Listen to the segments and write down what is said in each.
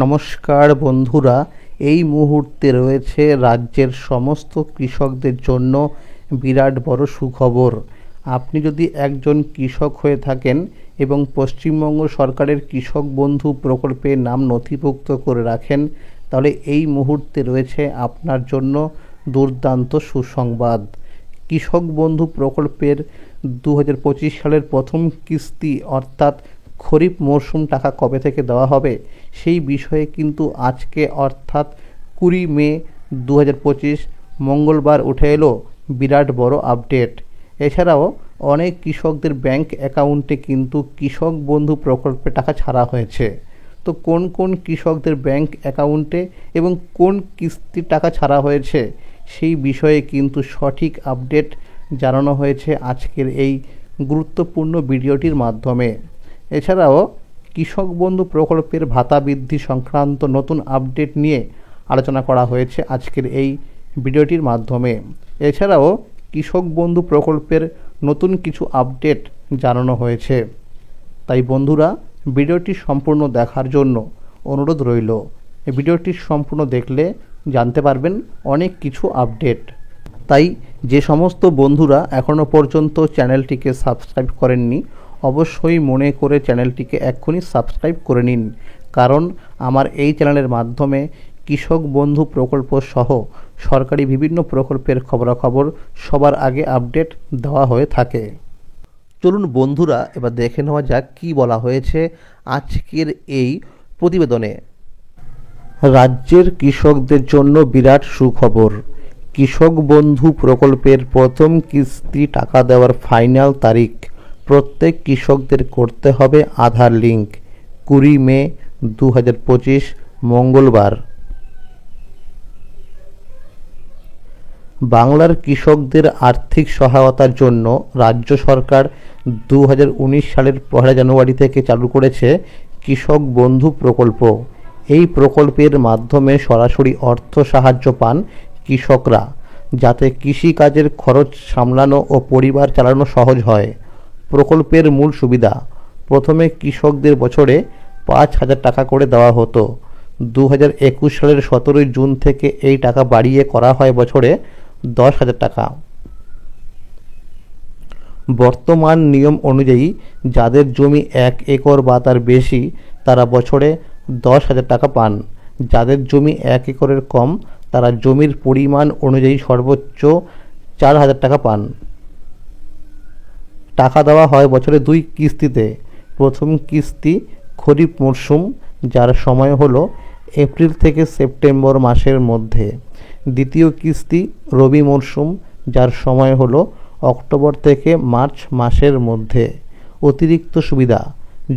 নমস্কার বন্ধুরা, এই মুহূর্তে রয়েছে রাজ্যের সমস্ত কৃষকদের জন্য বিরাট বড় সুখবর। আপনি যদি একজন কৃষক হয়ে থাকেন এবং পশ্চিমবঙ্গ সরকারের কৃষক বন্ধু প্রকল্পে নাম নথিভুক্ত করে রাখেন, তাহলে এই মুহূর্তে রয়েছে আপনার জন্য দুর্দান্ত সুসংবাদ। কৃষক বন্ধু প্রকল্পের 2025 সালের প্রথম কিস্তি অর্থাৎ খরিফ মরশুম টাকা কবে থেকে দেওয়া হবে সেই বিষয়ে কিন্তু আজকে অর্থাৎ 20 মে 2025 মঙ্গলবার উঠে এলো বিরাট বড় আপডেট। এছাড়াও অনেক কৃষকদের ব্যাংক অ্যাকাউন্টে কিন্তু কৃষক বন্ধু প্রকল্পে টাকা ছাড়া হয়েছে। তো কোন কোন কৃষকদের ব্যাংক অ্যাকাউন্টে এবং কোন কিস্তির টাকা ছাড়া হয়েছে সেই বিষয়ে কিন্তু সঠিক আপডেট জানানো হয়েছে আজকের এই গুরুত্বপূর্ণ ভিডিওটির মাধ্যমে। এছাড়াও কৃষক বন্ধু প্রকল্পের ভাতা বৃদ্ধি সংক্রান্ত নতুন আপডেট নিয়ে আলোচনা করা হয়েছে আজকের এই ভিডিওটির মাধ্যমে। এছাড়াও কৃষক বন্ধু প্রকল্পের নতুন কিছু আপডেট জানানো হয়েছে। তাই বন্ধুরা, ভিডিওটি সম্পূর্ণ দেখার জন্য অনুরোধ রইল। এই ভিডিওটি সম্পূর্ণ দেখলে জানতে পারবেন অনেক কিছু আপডেট। তাই যে সমস্ত বন্ধুরা এখনও পর্যন্ত চ্যানেলটিকে সাবস্ক্রাইব করেননি, অবশ্যই মনে করে চ্যানেলটিকে এক্ষুনি সাবস্ক্রাইব করে নিন, কারণ আমার এই চ্যানেলের মাধ্যমে কৃষক বন্ধু প্রকল্প সহ সরকারি বিভিন্ন প্রকল্পের খবরাখবর সবার আগে আপডেট দেওয়া হয়ে থাকে। চলুন বন্ধুরা, এবার দেখে নেওয়া যাক কী বলা হয়েছে আজকের এই প্রতিবেদনে। রাজ্যের কৃষকদের জন্য বিরাট সুখবর। কৃষক বন্ধু প্রকল্পের প্রথম কিস্তি টাকা দেওয়ার ফাইনাল তারিখ। প্রত্যেক কৃষকদের করতে হবে আধার লিঙ্ক। 20 মে 2025 মঙ্গলবার। বাংলার কৃষকদের আর্থিক সহায়তার জন্য রাজ্য সরকার 2019 সালের 1 জানুয়ারি থেকে চালু করেছে কৃষক বন্ধু প্রকল্প। এই প্রকল্পের মাধ্যমে সরাসরি অর্থ সাহায্য পান কৃষকরা, যাতে কৃষিকাজের খরচ সামলানো ও পরিবার চালানো সহজ হয়। প্রকল্পের মূল সুবিধা: প্রথমে কৃষকদের বছরে 5,000 টাকা করে দেওয়া হতো। 2021 সালের 17 জুন থেকে এই টাকা বাড়িয়ে করা হয় বছরে 10,000 টাকা। বর্তমান নিয়ম অনুযায়ী যাদের জমি 1 একর বা তার বেশি তারা বছরে 10,000 টাকা পান। যাদের জমি 1 একরের কম তারা জমির পরিমাণ অনুযায়ী সর্বোচ্চ 4,000 টাকা পান। টাকা দেওয়া হয় বছরে 2 কিস্তিতে। প্রথম কিস্তি খরিফ মরশুম, যার সময় হলো এপ্রিল থেকে সেপ্টেম্বর মাসের মধ্যে। দ্বিতীয় কিস্তি রবি মরশুম, যার সময় হলো অক্টোবর থেকে মার্চ মাসের মধ্যে। অতিরিক্ত সুবিধা: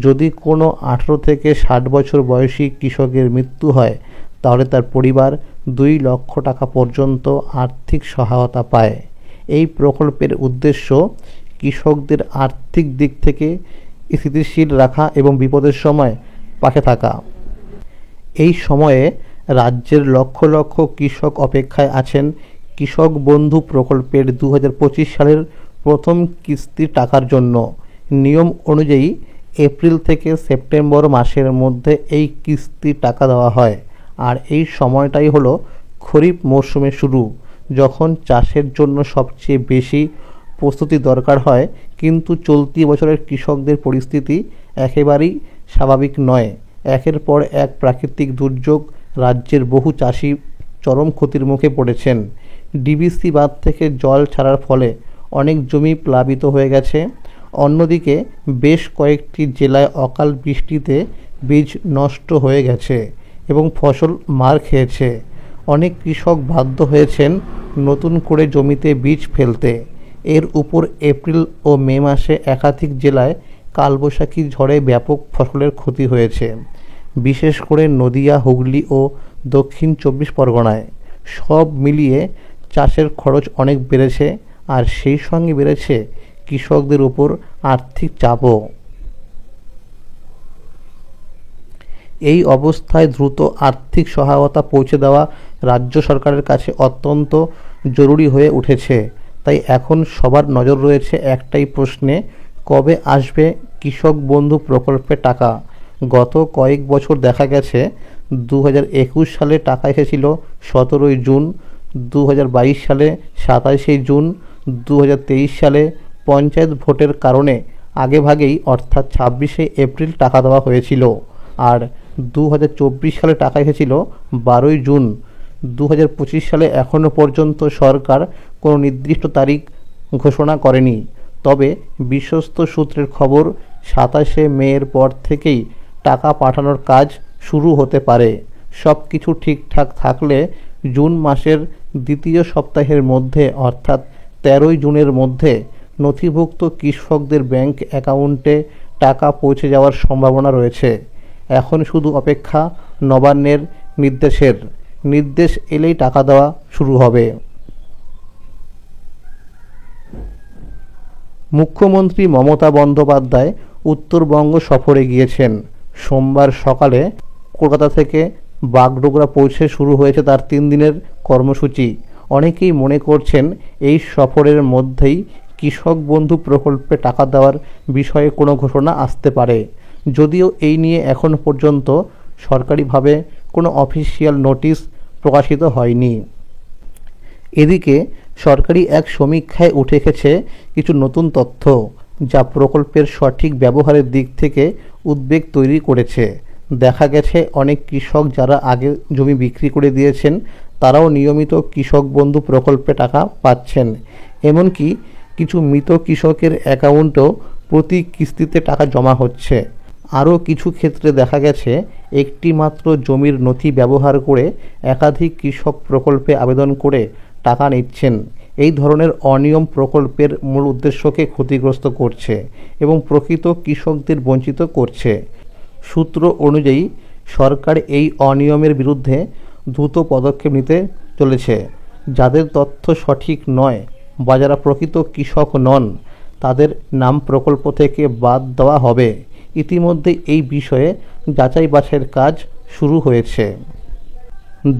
যদি কোনো 18 থেকে 60 বছর বয়সী কৃষকের মৃত্যু হয় তাহলে তার পরিবার 2 লক্ষ টাকা পর্যন্ত আর্থিক সহায়তা পায়। এই প্রকল্পের উদ্দেশ্য কৃষকদের আর্থিক দিক থেকে স্থিতিশীল রাখা এবং বিপদের সময় পাশে থাকা। এই সময়ে রাজ্যের লক্ষ লক্ষ কৃষক অপেক্ষায় আছেন কৃষক বন্ধু প্রকল্পের 2025 সালের প্রথম কিস্তির টাকার জন্য। নিয়ম অনুযায়ী এপ্রিল থেকে সেপ্টেম্বর মাসের মধ্যে এই কিস্তির টাকা দেওয়া হয়। আর এই সময়টাই হলো খরিফ মরশুমের শুরু, যখন চাষের জন্য সবচেয়ে বেশি প্রস্তুতি দরকার হয়। কিন্তু চলতি বছরের কৃষকদের পরিস্থিতি একেবারেই স্বাভাবিক নয়। একের পর এক প্রাকৃতিক দুর্যোগ রাজ্যের বহু চাষি চরম ক্ষতির মুখে পড়েছেন। ডিবিসি বাঁধ থেকে জল ছাড়ার ফলে অনেক জমি প্লাবিত হয়ে গেছে। অন্যদিকে বেশ কয়েকটি জেলায় অকাল বৃষ্টিতে বীজ নষ্ট হয়ে গেছে এবং ফসল মার খেয়েছে। অনেক কৃষক বাধ্য হয়েছেন নতুন করে জমিতে বীজ ফেলতে। এর উপর এপ্রিল ও মে মাসে একাধিক জেলায় কালবৈশাখী ঝড়ে ব্যাপক ফসলের ক্ষতি হয়েছে, বিশেষ করে নদিয়া, হুগলি ও দক্ষিণ 24 পরগনায়। সব মিলিয়ে চাষের খরচ অনেক বেড়েছে, আর সেই সঙ্গে বেড়েছে কৃষকদের উপর আর্থিক চাপও। এই অবস্থায় দ্রুত আর্থিক সহায়তা পৌঁছে দেওয়া রাজ্য সরকারের কাছে অত্যন্ত জরুরি হয়ে উঠেছে। তাই এখন সবার নজর রয়েছে একটাই প্রশ্নে: কবে আসবে কৃষক বন্ধু প্রকল্পে টাকা? গত কয়েক বছর দেখা গেছে 2021 সালে টাকা এসেছিল 17ই জুন, 2022 সালে 27শে জুন, 2023 সালে পঞ্চায়েত ভোটের কারণে আগেভাগেই অর্থাৎ 26শে এপ্রিল টাকা দেওয়া হয়েছিল। আর 2024 সালে টাকা এসেছিল 12ই জুন। 2025 সালে এখনও পর্যন্ত সরকার কোনো নির্দিষ্ট তারিখ ঘোষণা করেনি। তবে বিশ্বস্ত সূত্রের খবর 27শে মের পর থেকেই টাকা পাঠানোর কাজ শুরু হতে পারে। সব কিছু ঠিকঠাক থাকলে জুন মাসের দ্বিতীয় সপ্তাহের মধ্যে অর্থাৎ 13ই জুনের মধ্যে নথিভুক্ত কৃষকদের ব্যাংক অ্যাকাউন্টে টাকা পৌঁছে যাওয়ার সম্ভাবনা রয়েছে। এখন শুধু অপেক্ষা নবান্নের নির্দেশের। নির্দেশ এলেই টাকা দেওয়া শুরু হবে। মুখ্যমন্ত্রী মমতা বন্দ্যোপাধ্যায় উত্তরবঙ্গ সফরে গিয়েছেন। সোমবার সকালে কলকাতা থেকে বাগডোগরা পৌঁছে শুরু হয়েছে তার 3 দিনের কর্মসূচি। অনেকেই মনে করছেন এই সফরের মধ্যেই কৃষক বন্ধু প্রকল্পে টাকা দেওয়ার বিষয়ে কোনো ঘোষণা আসতে পারে, যদিও এই নিয়ে এখন পর্যন্ত সরকারিভাবে কোনো অফিসিয়াল নোটিশ প্রকাশিত হয়নি। এদিকে সরকারি এক সমীক্ষায় উঠে এসেছে কিছু নতুন তথ্য, যা প্রকল্পের সঠিক ব্যবহারের দিক থেকে উদ্বেগ তৈরি করেছে। দেখা গেছে অনেক কৃষক যারা আগে জমি বিক্রি করে দিয়েছেন তারাও নিয়মিত কৃষক বন্ধু প্রকল্পে টাকা পাচ্ছেন। এমনকি কিছু মৃত কৃষকের অ্যাকাউন্টেও প্রতি কিস্তিতে টাকা জমা হচ্ছে। আরও কিছু ক্ষেত্রে দেখা গেছে একটি মাত্র জমির নথি ব্যবহার করে একাধিক কৃষক প্রকল্পে আবেদন করে টাকা নিচ্ছেন। এই ধরনের অনিয়ম প্রকল্পের মূল উদ্দেশ্যকে ক্ষতিগ্রস্ত করছে এবং প্রকৃত কৃষকদের বঞ্চিত করছে। সূত্র অনুযায়ী সরকার এই অনিয়মের বিরুদ্ধে দ্রুত পদক্ষেপ নিতে চলেছে। যাদের তথ্য সঠিক নয় বা যারা প্রকৃত কৃষক নন তাদের নাম প্রকল্প থেকে বাদ দেওয়া হবে। ইতিমধ্যে এই বিষয়ে যাচাই বাছাইয়ের কাজ শুরু হয়েছে।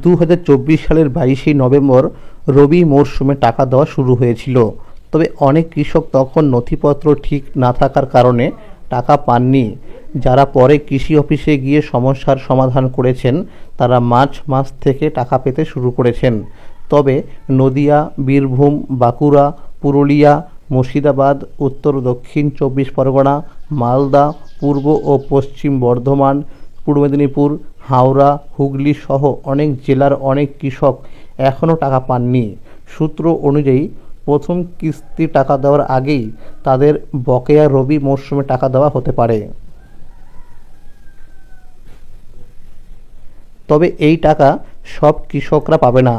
2024 সালের 22শে নভেম্বর রবি মরশুমে টাকা দেওয়া শুরু হয়েছিল। তবে অনেক কৃষক তখন নথিপত্র ঠিক না থাকার কারণে টাকা পাননি। যারা পরে কৃষি অফিসে গিয়ে সমস্যার সমাধান করেছেন তারা মার্চ মাস থেকে টাকা পেতে শুরু করেছেন। তবে নদিয়া, বীরভূম, বাঁকুড়া, পুরুলিয়া, মুর্শিদাবাদ, উত্তর দক্ষিণ 24 পরগনা, মালদা, পূর্ব ও পশ্চিম বর্ধমান, পূর্ব মেদিনীপুর, হাওড়া, হুগলি সহ অনেক জেলার অনেক কৃষক এখনও টাকা পাননি। সূত্র অনুযায়ী প্রথম কিস্তি টাকা দেওয়ার আগেই তাদের বকেয়া রবি মরশুমে টাকা দেওয়া হতে পারে। তবে এই টাকা সব কৃষকরা পাবে না।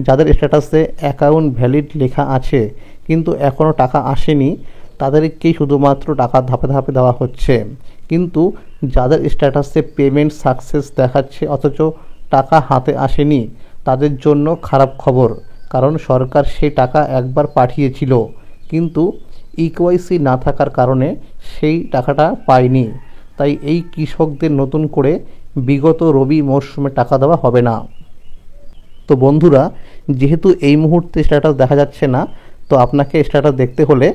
যাদের স্ট্যাটাসে অ্যাকাউন্ট ভ্যালিড লেখা আছে কিন্তু এখনও টাকা আসেনি তাদেরকেই শুধুমাত্র টাকা ধাপে ধাপে দেওয়া হচ্ছে। কিন্তু যাদের স্ট্যাটাসে পেমেন্ট সাকসেস দেখাচ্ছে অথচ টাকা হাতে আসেনি তাদের জন্য খারাপ খবর, কারণ সরকার সেই টাকা একবার পাঠিয়েছিল কিন্তু ইকেওয়াইসি না থাকার কারণে সেই টাকাটা পায়নি। তাই এই কৃষকদের নতুন করে বিগত রবি মরশুমে টাকা দেওয়া হবে না। তো বন্ধুরা, যেহেতু এই মুহূর্তে স্ট্যাটাস দেখা যাচ্ছে না, তো আপনাকে স্ট্যাটাস দেখতে হলে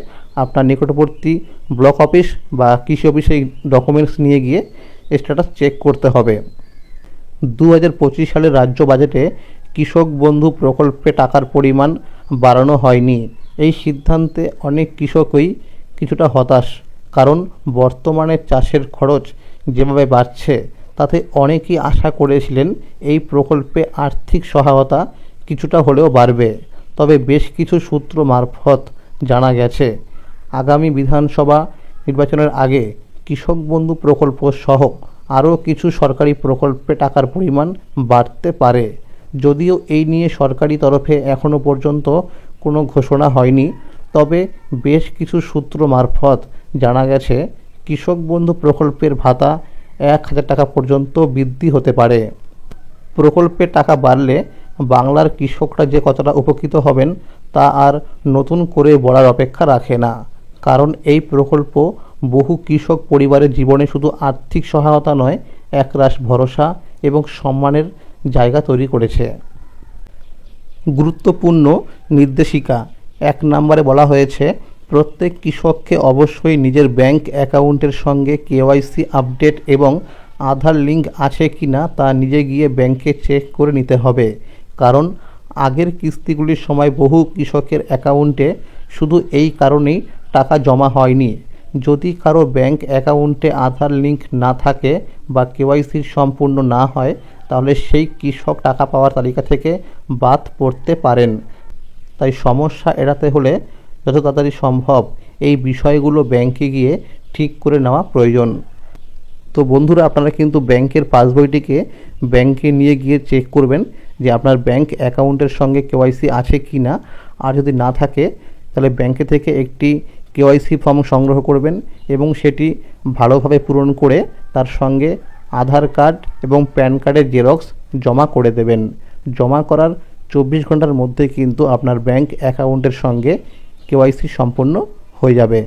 আপনার নিকটবর্তী ব্লক অফিস বা কৃষি অফিসে ডকুমেন্টস নিয়ে গিয়ে স্ট্যাটাস চেক করতে হবে। 2025 সালের রাজ্য বাজেটে কৃষক বন্ধু প্রকল্পে টাকার পরিমাণ বাড়ানো হয়নি। এই সিদ্ধান্তে অনেক কৃষকই কিছুটা হতাশ, কারণ বর্তমানে চাষের খরচ যেভাবে বাড়ছে তাতে অনেকেই আশা করেছিলেন এই প্রকল্পে আর্থিক সহায়তা কিছুটা হলেও বাড়বে। তবে বেশ কিছু সূত্র মারফত জানা গেছে আগামী বিধানসভা নির্বাচনের আগে কৃষক বন্ধু প্রকল্প সহ আরও কিছু সরকারি প্রকল্পে টাকার পরিমাণ বাড়তে পারে। যদিও এই নিয়ে সরকারি তরফে এখনও পর্যন্ত কোনো ঘোষণা হয়নি, তবে বেশ কিছু সূত্র মারফত জানা গেছে কৃষক বন্ধু প্রকল্পের ভাতা 1000 টাকা পর্যন্ত বৃদ্ধি হতে পারে। প্রকল্পে টাকা বাড়লে বাংলার কৃষকরা যে কতটা উপকৃত হবেন তা আর নতুন করে বলার অপেক্ষা রাখে না, কারণ এই প্রকল্প বহু কৃষক পরিবারের জীবনে শুধু আর্থিক সহায়তা নয়, একরাশ ভরসা এবং সম্মানের জায়গা তৈরি করেছে। গুরুত্বপূর্ণ নির্দেশিকা 1 নম্বরে বলা হয়েছে প্রত্যেক কৃষককে অবশ্যই নিজের ব্যাংক অ্যাকাউন্টের সঙ্গে কেওয়াইসি আপডেট এবং আধার লিঙ্ক আছে কি না তা নিজে গিয়ে ব্যাংকে চেক করে নিতে হবে। কারণ আগের কিস্তিগুলির সময় বহু কৃষকের অ্যাকাউন্টে শুধু এই কারণেই টাকা জমা হয়নি। যদি কারো ব্যাংক অ্যাকাউন্টে আধার লিঙ্ক না থাকে বা কেওয়াইসি সম্পূর্ণ না হয়, তাহলে সেই কৃষক টাকা পাওয়ার তালিকা থেকে বাদ পড়তে পারেন। তাই সমস্যা এড়াতে হলে যত তাড়াতাড়ি সম্ভব এই বিষয়গুলো ব্যাংকে গিয়ে ঠিক করে নেওয়া প্রয়োজন। তো বন্ধুরা, আপনারা কিন্তু ব্যাংকের পাসবইটিকে ব্যাংকে নিয়ে গিয়ে চেক করবেন যে আপনার ব্যাংক অ্যাকাউন্টের সঙ্গে কেওয়াইসি আছে কি না। আর যদি না থাকে তাহলে ব্যাংকে থেকে একটি কেওয়াইসি ফর্ম সংগ্রহ করবেন এবং সেটি ভালোভাবে পূরণ করে তার সঙ্গে আধার কার্ড এবং প্যান কার্ডের জেরক্স জমা করে দেবেন। জমা করার 24 ঘন্টার মধ্যে কিন্তু আপনার ব্যাংক অ্যাকাউন্টের সঙ্গে কেওয়াইসি সম্পন্ন হয়ে যাবে।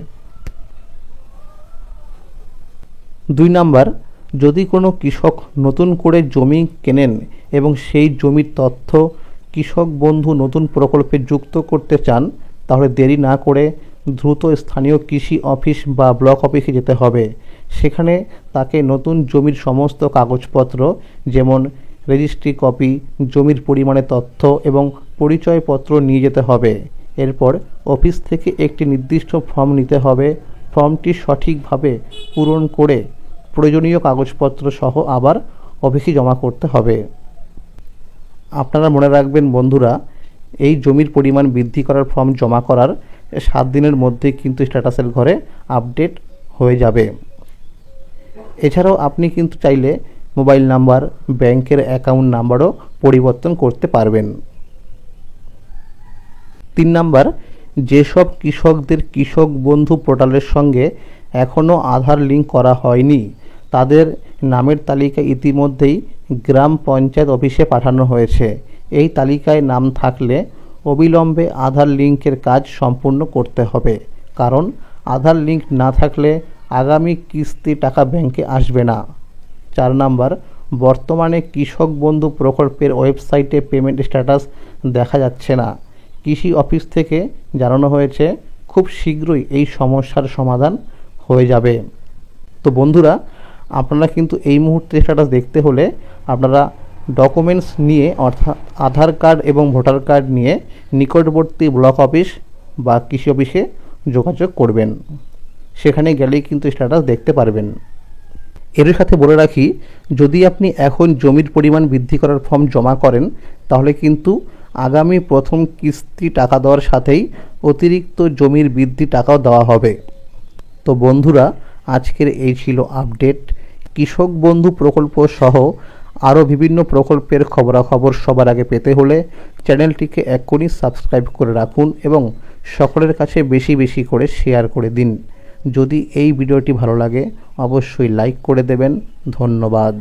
2 নাম্বার, যদি কোনো কৃষক নতুন করে জমি কেনেন এবং সেই জমির তথ্য কৃষক বন্ধু নতুন প্রকল্পে যুক্ত করতে চান, তাহলে দেরি না করে দ্রুত স্থানীয় কৃষি অফিস বা ব্লক অফিসে যেতে হবে। সেখানে তাকে নতুন জমির সমস্ত কাগজপত্র যেমন রেজিস্ট্রি কপি, জমির পরিমাণের তথ্য এবং পরিচয়পত্র নিয়ে যেতে হবে। এরপর অফিস থেকে একটি নির্দিষ্ট ফর্ম নিতে হবে। ফর্মটি সঠিকভাবে পূরণ করে প্রয়োজনীয় কাগজপত্র সহ আবার অফিসে জমা করতে হবে। আপনারা মনে রাখবেন বন্ধুরা, এই জমির পরিমাণ বৃদ্ধি করার ফর্ম জমা করার 7 দিনের মধ্যে কিন্তু স্ট্যাটাসের ঘরে আপডেট হয়ে যাবে। এছাড়াও আপনি কিন্তু চাইলে মোবাইল নাম্বার, ব্যাংকের অ্যাকাউন্ট নাম্বারও পরিবর্তন করতে পারবেন। 3 নাম্বার, যেসব কৃষকদের কৃষক বন্ধু পোর্টালের সঙ্গে এখনও আধার লিঙ্ক করা হয়নি, তাদের নামের তালিকা ইতিমধ্যেই গ্রাম পঞ্চায়েত অফিসে পাঠানো হয়েছে। এই তালিকায় নাম থাকলে অবিলম্বে আধার লিঙ্কের কাজ সম্পূর্ণ করতে হবে। কারণ আধার লিঙ্ক না থাকলে আগামী কিস্তি টাকা ব্যাংকে আসবে না। 4 নাম্বার, বর্তমানে কৃষক বন্ধু প্রকল্পের ওয়েবসাইটে পেমেন্ট স্ট্যাটাস দেখা যাচ্ছে না। কৃষি অফিস থেকে জানানো হয়েছে খুব শীঘ্রই এই সমস্যার সমাধান হয়ে যাবে। তো বন্ধুরা, আপনারা কিন্তু এই মুহূর্তে স্ট্যাটাস দেখতে হলে আপনারা ডকুমেন্টস নিয়ে অর্থাৎ আধার কার্ড এবং ভোটার কার্ড নিয়ে নিকটবর্তী ব্লক অফিস বা কৃষি অফিসে যোগাযোগ করবেন। সেখানে গেলেই কিন্তু স্ট্যাটাস দেখতে পারবেন। এর সাথে বলে রাখি, যদি আপনি এখন জমির পরিমাণ বৃদ্ধি করার ফর্ম জমা করেন, তাহলে কিন্তু আগামী প্রথম কিস্তি টাকা দেওয়ার সাথেই অতিরিক্ত জমির বৃদ্ধি টাকাও দেওয়া হবে। তো বন্ধুরা, আজকের এই ছিল আপডেট। কৃষক বন্ধু প্রকল্প সহ আরও বিভিন্ন প্রকল্পের খবরাখবর সবার আগে পেতে হলে চ্যানেলটিকে এক্ষুনি সাবস্ক্রাইব করে রাখুন এবং সকলের কাছে বেশি বেশি করে শেয়ার করে দিন। যদি এই ভিডিওটি ভালো লাগে অবশ্যই লাইক করে দেবেন। ধন্যবাদ।